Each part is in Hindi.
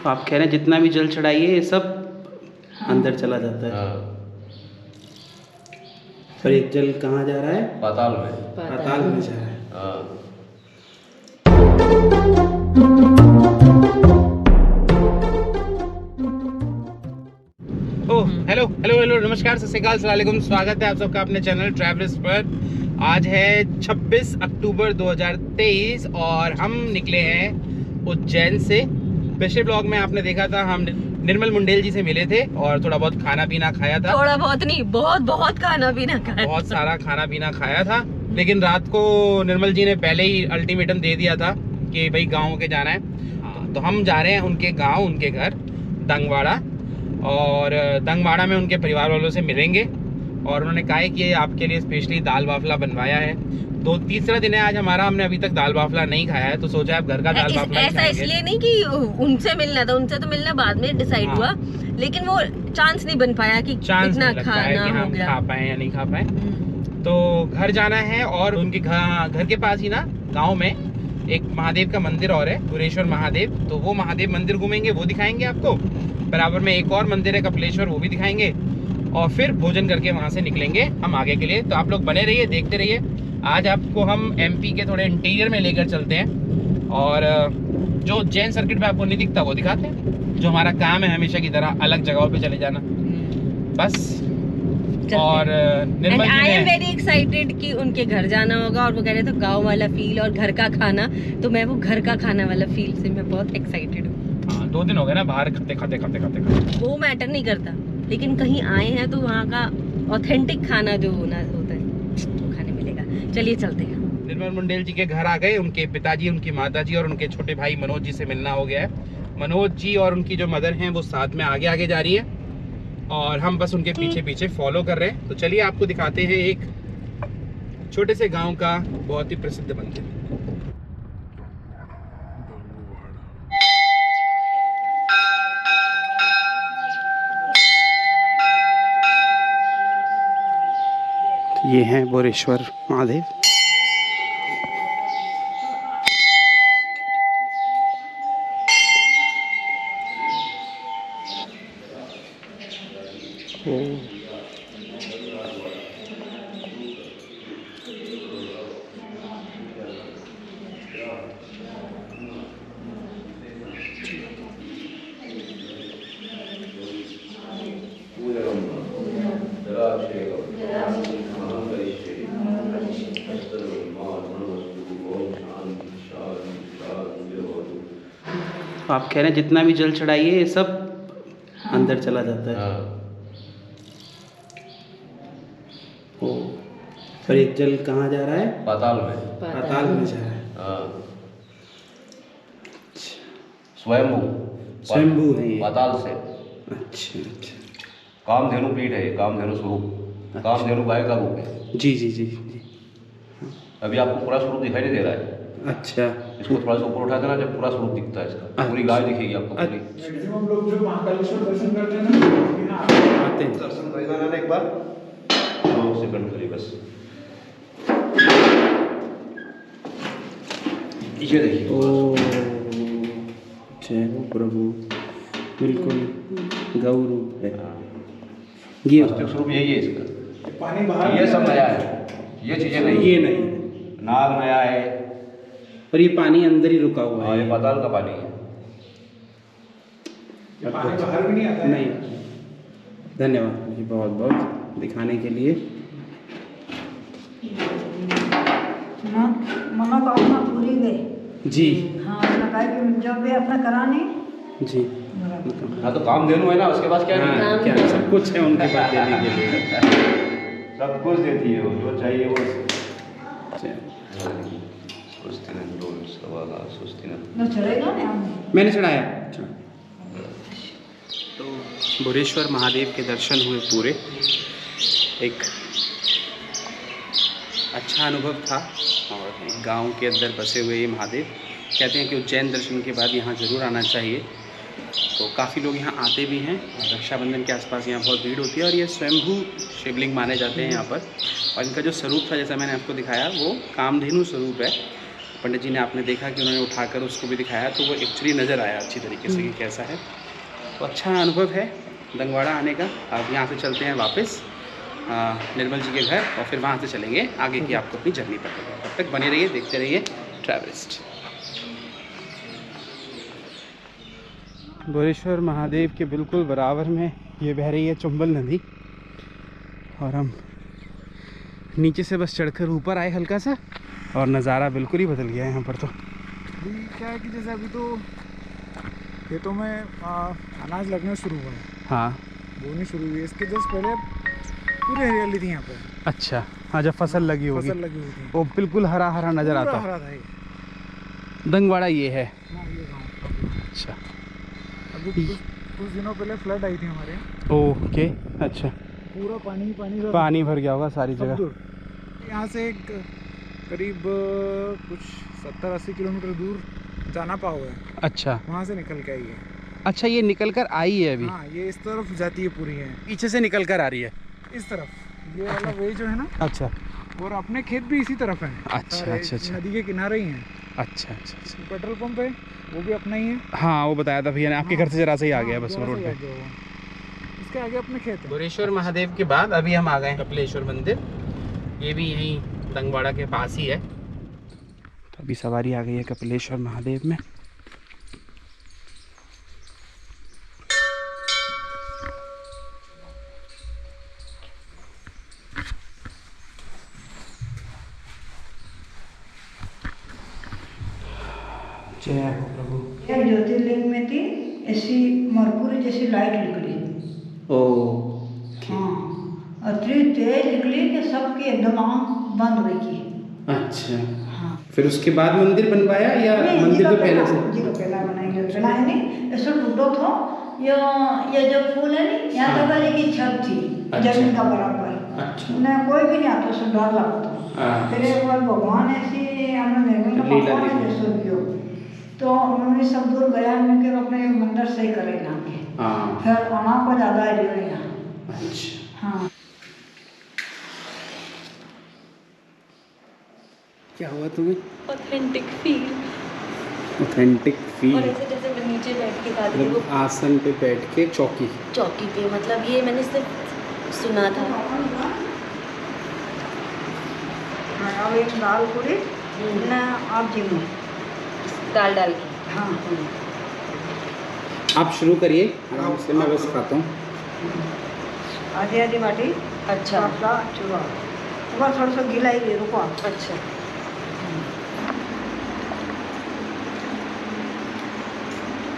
तो आप कह रहे हैं जितना भी जल चढ़ाइए ये सब अंदर चला जाता है। और एक जल कहाँ जा रहा है? पाताल में। पाताल में जा रहा है। हेलो हेलो हेलो, नमस्कार, सत श्री अकाल, अस्सलाम वालेकुम। स्वागत है आप सबका अपने चैनल ट्रैवलर्स पर। आज है 26 अक्टूबर 2023 और हम निकले हैं उज्जैन से। पिछले ब्लॉग में आपने देखा था हम निर्मल मुंडेल जी से मिले थे और थोड़ा बहुत खाना पीना खाया था। थोड़ा बहुत नहीं, बहुत खाना पीना खाया, बहुत सारा खाना पीना खाया था। लेकिन रात को निर्मल जी ने पहले ही अल्टीमेटम दे दिया था कि भाई गाँव के जाना है। तो हम जा रहे हैं उनके गाँव, उनके घर दंगवाड़ा, और दंगवाड़ा में उनके परिवार वालों से मिलेंगे। और उन्होंने कहा है कि आपके लिए स्पेशली दाल बाफला बनवाया है। तो तीसरा दिन है आज हमारा, हमने अभी तक दाल बाफला नहीं खाया है, तो सोचा आप घर का दाल बाफला ऐसा इसलिए नहीं कि उनसे मिलना था, उनसे तो मिलना बाद में डिसाइड हुआ, लेकिन वो चांस नहीं बन पाया कि इतना खाना हो गया, खा पाए या नहीं खा पाए। तो घर जाना है और उनके घर के पास ही ना गाँव में एक महादेव का मंदिर और है, गुरेश्वर महादेव। तो वो महादेव मंदिर घूमेंगे, वो दिखाएंगे आपको। बराबर में एक और मंदिर है कपिलेश्वर, वो भी दिखाएंगे। और फिर भोजन करके वहाँ से निकलेंगे हम आगे के लिए। तो आप लोग बने रहिए, देखते रहिए। आज आपको हम एमपी के थोड़े इंटीरियर में लेकर चलते हैं और जो उज्जैन सर्किट में आपको नहीं दिखता वो दिखाते हैं। जो हमारा काम है हमेशा की तरह अलग जगहों पे चले जाना बस। और निर्मल जी आई एम वेरी एक्साइटेड कि उनके घर जाना होगा, और वो कह रहे थे गाँव वाला फील और घर का खाना, तो मैं वो घर का खाना वाला फील से मैं बहुत एक्साइटेड हूँ। 2 दिन हो गए ना बाहर खाते। वो मैटर नहीं करता, लेकिन कहीं आए हैं तो वहाँ का ऑथेंटिक खाना जो होना होता है वो खाने मिलेगा। चलिए चलते हैं। निर्मल मुंडेल जी के घर आ गए। उनके पिताजी, उनकी माताजी और उनके छोटे भाई मनोज जी से मिलना हो गया है। मनोज जी और उनकी जो मदर हैं वो साथ में आगे जा रही है और हम बस उनके पीछे फॉलो कर रहे हैं। तो चलिए आपको दिखाते हैं एक छोटे से गांव का बहुत ही प्रसिद्ध मंदिर। ये हैं बोरेश्वर महादेव। आप कह रहे हैं जितना भी जल चढ़ाइए ये सब अंदर चला जाता है। और एक जल कहाँ जा रहा है? पाताल में। पाताल में जा रहा है। स्वयंभू है ये। पाताल से। अच्छा। कामधेनु पीठ है, कामधेनु स्वरूप। कामधेनु गाय का रूप है। जी। अभी आपको पूरा स्वरूप दिखाई नहीं दे रहा है। अच्छा। इसको थोड़ा सा ऊपर उठा देना, जब पूरा स्वरूप दिखता है इसका, पूरी गाय दिखेगी आपको। मैक्सिमम लोग जो महाकालेश्वर दर्शन करते हैं ना, आते हैं। दर्शन कर लेना एक बार, 2 सेकंड के लिए बस। ये देखिए। ओ जय हो प्रभु, बिल्कुल गौ रूप है। ये वास्तविक स्वरूप यही है इसका। पानी बाहर, ये सब नया है, ये चीजें नहीं। ये नहीं, नाग नया है, पर ये पानी अंदर ही रुका हुआ है। ये पाताल का पानी है। पानी बाहर भी नहीं आता है। नहीं। धन्यवाद जी बहुत बहुत दिखाने के लिए। मनोकामना पूरी गई जी। हाँ, कहा कि जब भी अपना कराने जी। हाँ, तो कामधेनु है ना, उसके पास क्या नहीं है? क्या सब कुछ है उनके पास देने के लिए। सब कुछ देती है वो, जो चाहिए वो। न चलेगा ना हमने। मैंने चढ़ाया। तो बोरेश्वर महादेव के दर्शन हुए पूरे। एक अच्छा अनुभव था। और गांव के अंदर बसे हुए ये महादेव, कहते हैं कि उज्जैन दर्शन के बाद यहाँ ज़रूर आना चाहिए। तो काफ़ी लोग यहाँ आते भी हैं। रक्षाबंधन के आसपास यहाँ बहुत भीड़ होती है। और ये स्वयंभू शिवलिंग माने जाते हैं यहाँ पर। और इनका जो स्वरूप था, जैसा मैंने आपको दिखाया, वो कामधेनु स्वरूप है। पंडित जी ने आपने देखा कि उन्होंने उठाकर उसको भी दिखाया, तो वो एक्चुअली नज़र आया अच्छी तरीके से कि कैसा है। तो अच्छा अनुभव है दंगवाड़ा आने का। अब यहाँ से चलते हैं वापस निर्मल जी के घर और फिर वहाँ से चलेंगे आगे की आपको अपनी जर्नी पर। तब तक बने रहिए, देखते रहिए ट्रैवलिस्ट। गोरेश्वर महादेव के बिल्कुल बराबर में ये बह रही है चंबल नदी और हम नीचे से बस चढ़कर ऊपर आए हल्का सा और नज़ारा बिल्कुल ही बदल गया है यहाँ पर। तो अभी क्या है कि जैसे अभी तो खेतों में अनाज लगना शुरू हुआ है, हाँ बोनी शुरू हुई है। इसके जस्ट पहले पूरी हरियाली थी यहाँ पे। अच्छा, हाँ जब फसल लगी होगी, फसल लगी हुई थी, वो बिल्कुल हरा हरा नज़र आता है। हरा था ये। दंगवाड़ा ये है। हाँ, ये गाँव। अच्छा, अभी कुछ दिनों पहले फ्लड आई थी हमारे यहाँ। ओके, अच्छा, पूरा पानी पानी भर गया होगा सारी जगह। यहाँ से एक करीब कुछ 70-80 किलोमीटर दूर जाना पाओ है। अच्छा, वहाँ से निकल के आई है। अच्छा ये निकल कर आई है अभी? हाँ, ये इस तरफ जाती है पूरी है, पीछे से निकल कर आ रही है इस तरफ। ये वाला वे जो है ना, अच्छा, और अपने खेत भी इसी तरफ है। अच्छा, सारे अच्छा, अच्छा। नदी के किनारे ही हैं। अच्छा अच्छा अच्छा। पेट्रोल पंप है, वो भी अपना ही है। हाँ वो बताया था भैया ने, आपके घर से जरा से ही आ गया हाँ, बस जरा रोड से पे। आगे वो। इसके आगे अपने खेत है। गोरेश्वर महादेव के बाद अभी हम आ गए कपिलेश्वर मंदिर, ये भी यहीं दंगवाड़ा के पास ही है। तो अभी सवारी आ गई है कपिलेश्वर महादेव में। जय हो प्रभु। एक ज्योतिर्लिंग में थी ऐसी मरकुरी जैसी लाइट निकली। ओ हाँ, और इतनी तेज निकली कि सबकी एकदम आँख बंद हुई की। अच्छा, हाँ, फिर उसके बाद मंदिर बनवाया या नहीं, मंदिर तो पहले से? जी का पहला बनाएंगे, पहला है नहीं ऐसा टूटो था। ये जो फूल है नहीं, यहाँ तक वाली की छत थी जमीन का बराबर। अच्छा, न कोई भी नहीं आता, उससे डर लगता। हाँ। फिर एक बार भगवान ऐसी हमने निर्मल का लीला पापा ने देखी। जैसे भी हो, तो उन्होंने सब दूर गया मिलकर अपने मंदिर सही करे ना के। हाँ, फिर आना को ज़्यादा है यहाँ। अच्छा। हाँ, क्या हुआ तुम्हें? Authentic feel. ऑथेंटिक फील, और ऐसे जैसे मैं नीचे बैठ के खाती थी, वो मतलब आसन पे बैठ के चौकी। चौकी पे, मतलब ये मैंने सिर्फ सुना था। अब एक दाल पूरी ना आप जी में दाल डाल के। हाँ, आप शुरू करिए आराम से, मैं बस खाता हूँ। आधी आधी बाटी। अच्छा आपका चूड़ा ऊपर थोड़ा सा गीला ही ले, रुको आप। अच्छा,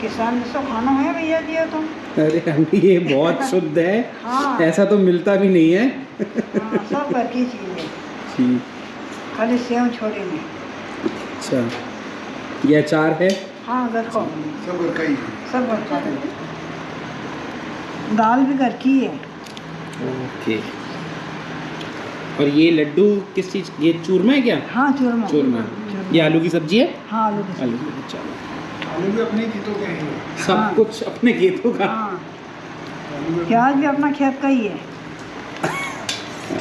किसान जैसा खाना है भैया जी ये तो। अरे अभी ये बहुत शुद्ध है। हाँ। ऐसा तो मिलता भी नहीं है। हाँ, सब घर की चीज़ है, ठीक, खाली सेव छोड़ी नहीं। अच्छा, ये अचार है? हाँ, घर को सब घर का ही। सब घर का है। दाल भी घर की है। ओके। और ये लड्डू किस चीज़, ये चूरमा है क्या? हाँ, चूरमा। चूरमा। ये आलू की सब्जी है? हाँ, आलू की आलू की, चलो। आलू भी अपने खेतों के हैं। सब हाँ। कुछ अपने खेतों का। हाँ, प्याज भी अपना खेत का ही है।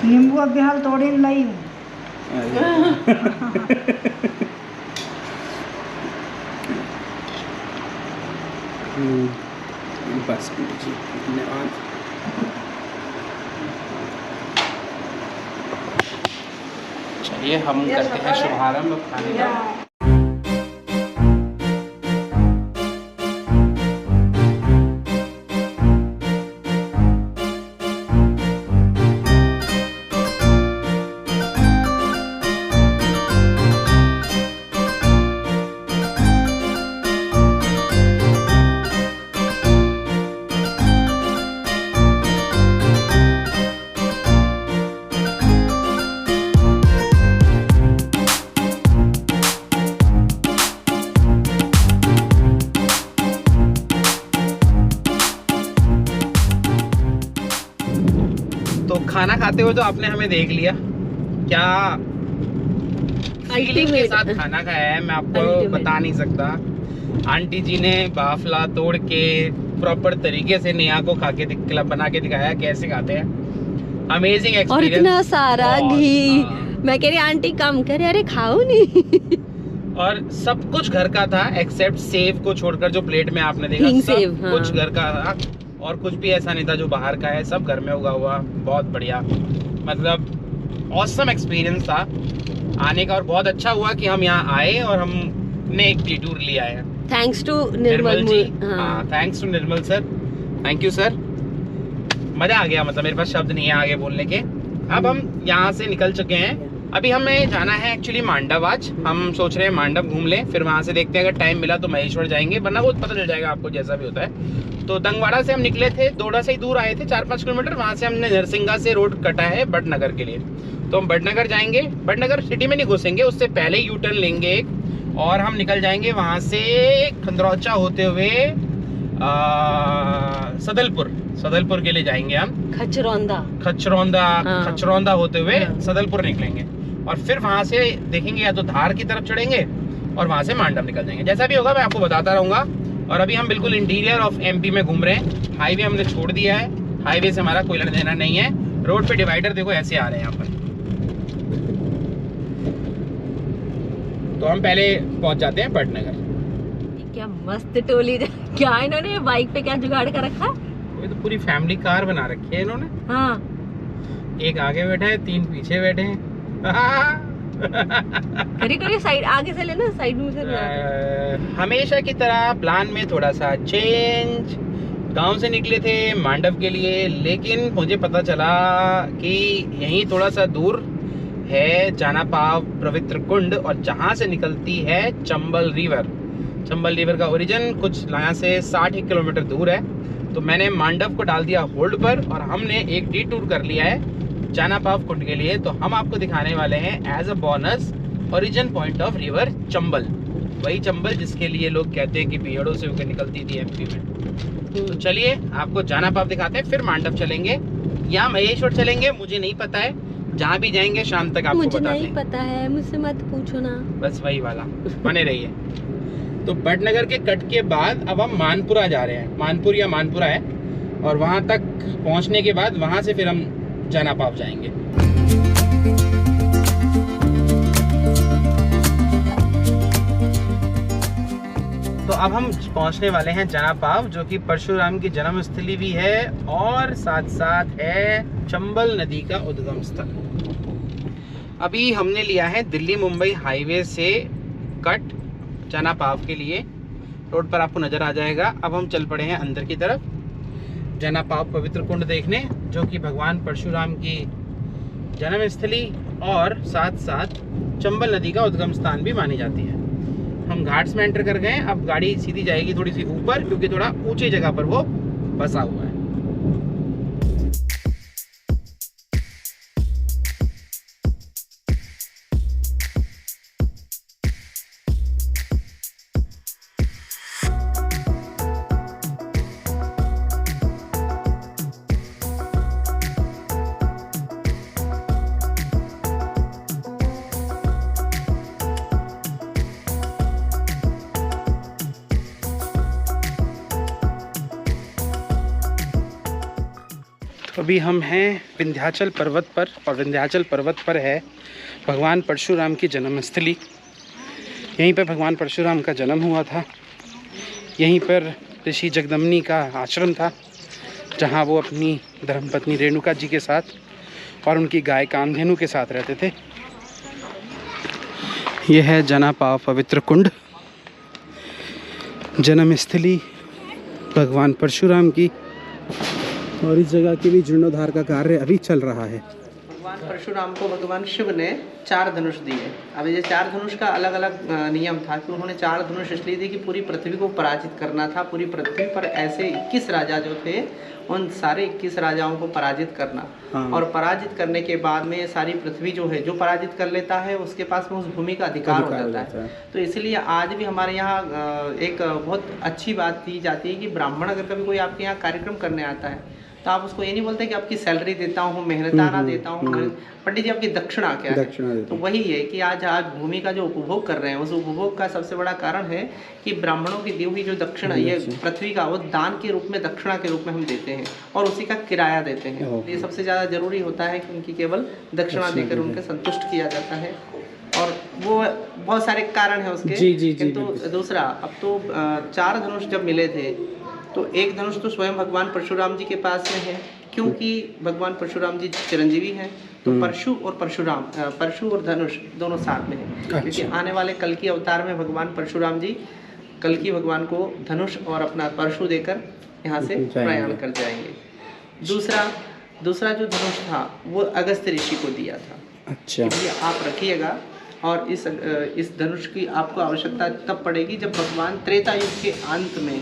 नींबू अब हाल तोड़ी लाई हूँ। बस जी, धन्यवाद। चलिए हम करते हैं शुभारंभ अब खाने का। तो खाना खाते हुए तो आपने हमें देख लिया, क्या फीलिंग के साथ खाना खाया है मैं आपको बता नहीं सकता। आंटी जी ने बाफला तोड़ के प्रॉपर तरीके से नेहा को खा के बना के दिखाया कैसे खाते हैं। Amazing experience. और इतना सारा घी। मैं कह रही आंटी कम करे, अरे खाओ नहीं। और सब कुछ घर का था एक्सेप्ट सेव को छोड़कर, जो प्लेट में आपने देखा हींग सब सेव, हाँ। कुछ घर का था और कुछ भी ऐसा नहीं था जो बाहर का है, सब घर में उगा हुआ। बहुत बढ़िया, मतलब ऑसम एक्सपीरियंस था आने का, और बहुत अच्छा हुआ कि हम यहाँ आए और हमने एक टी टूर लिया है। थैंक्स टू निर्मल जी, हाँ। हाँ, thanks to Nirmal sir, thank you sir. मजा आ गया, मतलब मेरे पास शब्द नहीं है आगे बोलने के। अब हम यहाँ से निकल चुके हैं, अभी हमें जाना है एक्चुअली मांडव। आज हम सोच रहे हैं मांडव घूम लें, फिर वहाँ से देखते हैं अगर टाइम मिला तो महेश्वर जाएंगे, वरना वो पता चल जाएगा आपको जैसा भी होता है। तो दंगवाड़ा से हम निकले थे, थोड़ा सा ही दूर आए थे 4-5 किलोमीटर, वहाँ से हमने नरसिंगा से रोड कटा है बड़नगर के लिए, तो हम बड़नगर जाएंगे। बड़नगर सिटी में नहीं घुसेंगे, उससे पहले यू टर्न लेंगे एक, और हम निकल जाएंगे वहाँ से खंदरौचा होते हुए सदलपुर के लिए जाएंगे हम। खचरौंदा होते हुए सदलपुर निकलेंगे, और फिर वहाँ से देखेंगे या तो धार की तरफ चढ़ेंगे और वहाँ से मांडव निकल जाएंगे। जैसा भी होगा मैं आपको बताता रहूँगा। और अभी हम बिल्कुल इंटीरियर ऑफ एमपी में घूम रहे हैं, हाईवे हमने छोड़ दिया है, हाईवे से हमारा कोई लेना देना नहीं है। रोड पे डिवाइडर देखो ऐसे आ रहे हैं यहाँ पर, तो हम पहले पहुँच जाते हैं बड़नगर। क्या मस्त टोली, क्या इन्होंने बाइक पे क्या जुगाड़ कर रखा है? ये तो पूरी फैमिली कार बना रखी है इन्होंने। हाँ, एक आगे बैठा है, 3 पीछे बैठे हैं। करी साइड आगे से लेना, साइड में से हमेशा की तरह प्लान में थोड़ा सा चेंज। गांव से निकले थे मांडव के लिए, लेकिन मुझे पता चला कि यहीं थोड़ा सा दूर है जाना पाव पवित्र कुंड, और जहां से निकलती है चंबल रिवर। चंबल रिवर का ओरिजिन कुछ यहाँ से 60 किलोमीटर दूर है। तो मैंने मांडव को डाल दिया होल्ड पर, और हमने एक डी टूर कर लिया है जाना पाव कुंड के लिए। तो हम आपको दिखाने वाले हैं as a bonus origin point of river Chambal, वही चंबल जिसके लिए लोग कहते हैं कि पेड़ों से होकर निकलती थी एमपी में। तो चलिए आपको जाना पाव दिखाते हैं, फिर मांडव चलेंगे या महेश्वर चलेंगे, मुझे नहीं पता है। जहाँ भी जाएंगे शाम तक आपको मुझे बताते नहीं हैं। पता है, मुझसे मत पूछो ना। बस वही वाला, बने रहिए। तो बड़नगर के कट के बाद अब हम मानपुरा जा रहे हैं, मानपुर या मानपुरा है, और वहाँ तक पहुँचने के बाद वहाँ से फिर हम जाना पाव जाएंगे। तो अब हम पहुंचने वाले हैं जाना पाव, जो कि परशुराम की जन्म स्थली भी है और साथ साथ है चंबल नदी का उद्गम स्थल। अभी हमने लिया है दिल्ली मुंबई हाईवे से कट जाना पाव के लिए, रोड पर आपको नजर आ जाएगा। अब हम चल पड़े हैं अंदर की तरफ जाना पाव पवित्र कुंड देखने, जो कि भगवान परशुराम की जन्म स्थली और साथ साथ चंबल नदी का उद्गम स्थान भी मानी जाती है। हम घाट्स में एंटर कर गए, अब गाड़ी सीधी जाएगी थोड़ी सी ऊपर, क्योंकि थोड़ा ऊंची जगह पर वो बसा हुआ है। अभी हम हैं विंध्याचल पर्वत पर, और विंध्याचल पर्वत पर है भगवान परशुराम की जन्मस्थली। यहीं पर भगवान परशुराम का जन्म हुआ था, यहीं पर ऋषि जगदम्नी का आश्रम था, जहां वो अपनी धर्मपत्नी रेणुका जी के साथ और उनकी गाय कामधेनु के साथ रहते थे। यह है जाना पाव पवित्र कुंड, जन्मस्थली भगवान परशुराम की, और इस जगह के भी जीर्णोद्धार का कार्य अभी चल रहा है। भगवान परशुराम को भगवान शिव ने 4 धनुष दिए। अब ये 4 धनुष का अलग अलग नियम था कि उन्होंने 4 धनुष इसलिए दिए कि पूरी पृथ्वी को पराजित करना था। पूरी पृथ्वी पर ऐसे 21 राजा जो थे, उन सारे 21 राजाओं को पराजित करना। हाँ। और पराजित करने के बाद में सारी पृथ्वी जो है, जो पराजित कर लेता है उसके पास में उस भूमि का अधिकार हो जाता है। तो इसलिए आज भी हमारे यहाँ एक बहुत अच्छी बात की जाती है कि ब्राह्मण अगर कभी कोई आपके यहाँ कार्यक्रम करने आता है तो आप उसको ये नहीं बोलते कि आपकी सैलरी देता हूँ, मेहनताना देता हूँ, पंडित जी आपकी दक्षिणा क्या है। तो वही है कि आज भूमि का जो उपभोग कर रहे हैं, उस उपभोग का सबसे बड़ा कारण है कि ब्राह्मणों की दी हुई जो दक्षिणा, ये पृथ्वी का, वो दान के रूप में, दक्षिणा के रूप में हम देते हैं और उसी का किराया देते हैं। ये सबसे ज़्यादा जरूरी होता है कि उनकी केवल दक्षिणा देकर उनके संतुष्ट किया जाता है। और वो बहुत सारे कारण हैं उसके। जी, जी, जी, किंतु बिल्कुल। दूसरा, अब तो 4 धनुष जब मिले थे तो एक धनुष तो स्वयं भगवान परशुराम जी के पास में है, क्योंकि भगवान परशुराम जी चिरंजीवी हैं। तो परशु और परशुराम, परशु और धनुष दोनों साथ में है, क्योंकि आने वाले कल की अवतार में भगवान परशुराम जी कल की भगवान को धनुष और अपना परशु देकर यहाँ से प्रयाण कर जाएंगे। दूसरा जो धनुष था वो अगस्त्य ऋषि को दिया था। अच्छा, ये आप रखिएगा, और इस धनुष की आपको आवश्यकता तब पड़ेगी जब भगवान त्रेता युग के अंत में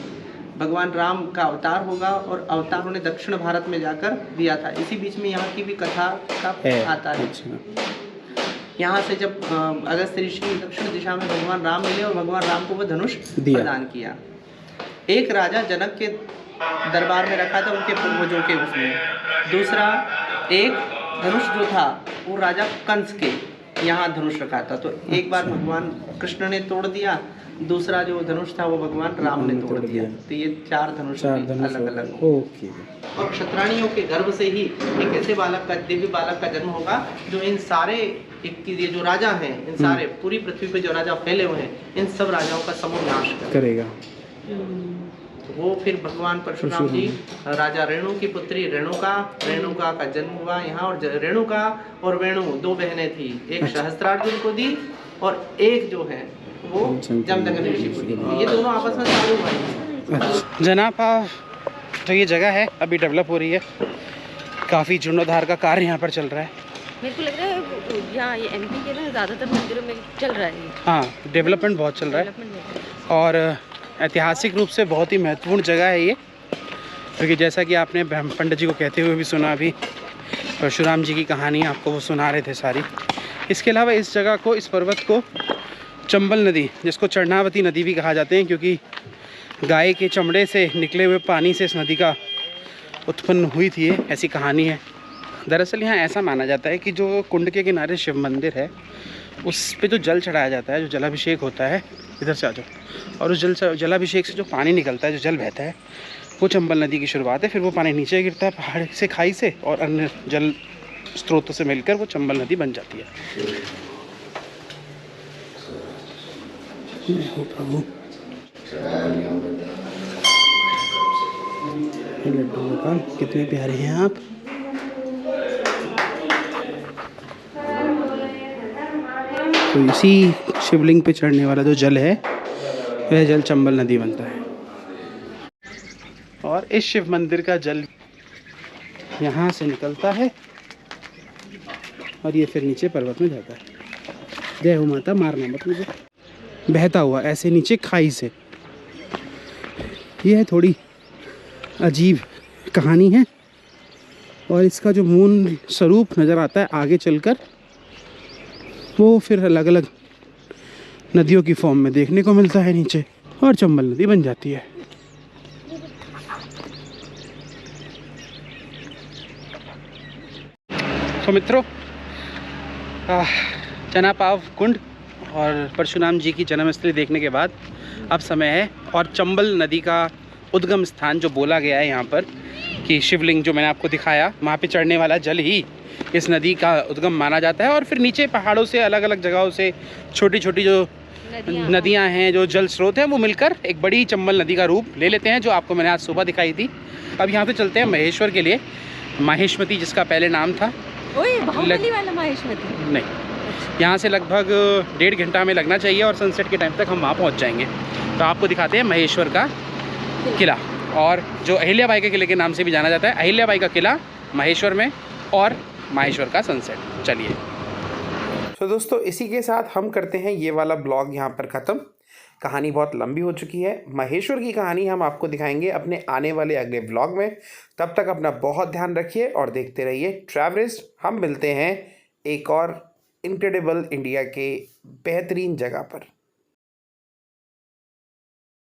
भगवान राम का अवतार होगा, और अवतार उन्होंने दक्षिण भारत में जाकर दिया था। इसी बीच में यहाँ की भी कथा का आता है। यहाँ से जब अगस्त्य ऋषि की दक्षिण दिशा में भगवान राम मिले और भगवान राम को वो धनुष प्रदान किया। एक राजा जनक के दरबार में रखा था उनके पूर्वजों के उसमें। दूसरा, एक धनुष जो था वो राजा कंस के यहाँ धनुष रखा था। तो एक बार भगवान कृष्ण ने तोड़ दिया, दूसरा जो धनुष था वो भगवान राम ने तोड़ दिया। तो ये 4 धनुष अलग अलग। ओके। और क्षत्राणियों के गर्भ से ही एक ऐसे बालक का, दिव्य बालक का जन्म होगा जो इन सारे ये जो राजा हैं, इन सारे पूरी पृथ्वी पे जो राजा फैले हुए हैं, इन सब राजाओं का समूह नाश करेगा। तो वो फिर भगवान परशुराम जी राजा रेणु की पुत्री रेणुका का जन्म हुआ यहाँ। और रेणुका और वेणु 2 बहनें थी, एक सहस्त्रार्जुन को दी और एक जो है वो जमदग्नि ऋषि को दी। ये दोनों आपस में चालू भाई। जनाब, तो ये जगह है अभी डेवलप हो रही है, काफ़ी जीर्णोद्धार का कार्य यहाँ पर चल रहा है। मेरे को लग रहा है यहाँ ये एमपी के ना ज़्यादातर मंदिरों में चल रहा है। हाँ, डेवलपमेंट बहुत चल रहा है और ऐतिहासिक रूप से बहुत ही महत्वपूर्ण जगह है ये, क्योंकि जैसा कि आपने पंडित जी को कहते हुए भी सुना, अभी परशुराम जी की कहानी आपको वो सुना रहे थे सारी। इसके अलावा इस जगह को, इस पर्वत को चंबल नदी, जिसको चरणावती नदी भी कहा जाते हैं, क्योंकि गाय के चमड़े से निकले हुए पानी से इस नदी का उत्पन्न हुई थी, ऐसी कहानी है। दरअसल यहाँ ऐसा माना जाता है कि जो कुंड के किनारे शिव मंदिर है उस पे जो जल चढ़ाया जाता है, जो जलाभिषेक होता है, इधर से आ जाओ, और उस जलाभिषेक से जो पानी निकलता है, जो जल बहता है, वो चंबल नदी की शुरुआत है। फिर वो पानी नीचे गिरता है पहाड़ से, खाई से, और अन्य जल स्रोतों से मिलकर वो चंबल नदी बन जाती है। प्रभु लड्डू गोपाल, कितने प्यारे हैं आप। तो इसी शिवलिंग पे चढ़ने वाला जो जल है वह जल चंबल नदी बनता है, और इस शिव मंदिर का जल यहाँ से निकलता है और ये फिर नीचे पर्वत में जाता है। जय हो माता, मारना मत मुझे। बहता हुआ ऐसे नीचे खाई से। यह थोड़ी अजीब कहानी है, और इसका जो मूल स्वरूप नज़र आता है आगे चलकर, वो फिर अलग अलग नदियों की फॉर्म में देखने को मिलता है नीचे, और चंबल नदी बन जाती है। तो मित्रों, चनापाव कुंड और परशुराम जी की जन्मस्थली देखने के बाद अब समय है, और चंबल नदी का उद्गम स्थान जो बोला गया है यहाँ पर कि शिवलिंग जो मैंने आपको दिखाया, वहाँ पे चढ़ने वाला जल ही इस नदी का उद्गम माना जाता है। और फिर नीचे पहाड़ों से, अलग अलग जगहों से छोटी छोटी जो नदियाँ हैं, जो जल स्रोत हैं, वो मिलकर एक बड़ी चंबल नदी का रूप ले लेते हैं, जो आपको मैंने आज सुबह दिखाई थी। अब यहाँ से चलते हैं महेश्वर के लिए। माहेश्वती जिसका पहले नाम था, बाहुबली वाला माहेश्वती नहीं, यहाँ से लगभग 1.5 घंटा में लगना चाहिए, और सनसेट के टाइम तक हम वहाँ पहुँच जाएंगे। तो आपको दिखाते हैं महेश्वर का किला, और जो अहिल्याबाई के किले के नाम से भी जाना जाता है। अहिल्याबाई का किला महेश्वर में, और माहेश्वर का सनसेट। चलिए। तो दोस्तों, इसी के साथ हम करते हैं ये वाला ब्लॉग यहाँ पर ख़त्म। कहानी बहुत लंबी हो चुकी है। महेश्वर की कहानी हम आपको दिखाएंगे अपने आने वाले अगले ब्लॉग में। तब तक अपना बहुत ध्यान रखिए और देखते रहिए ट्रैवलिस्ट। हम मिलते हैं एक और इनक्रेडिबल इंडिया के बेहतरीन जगह पर।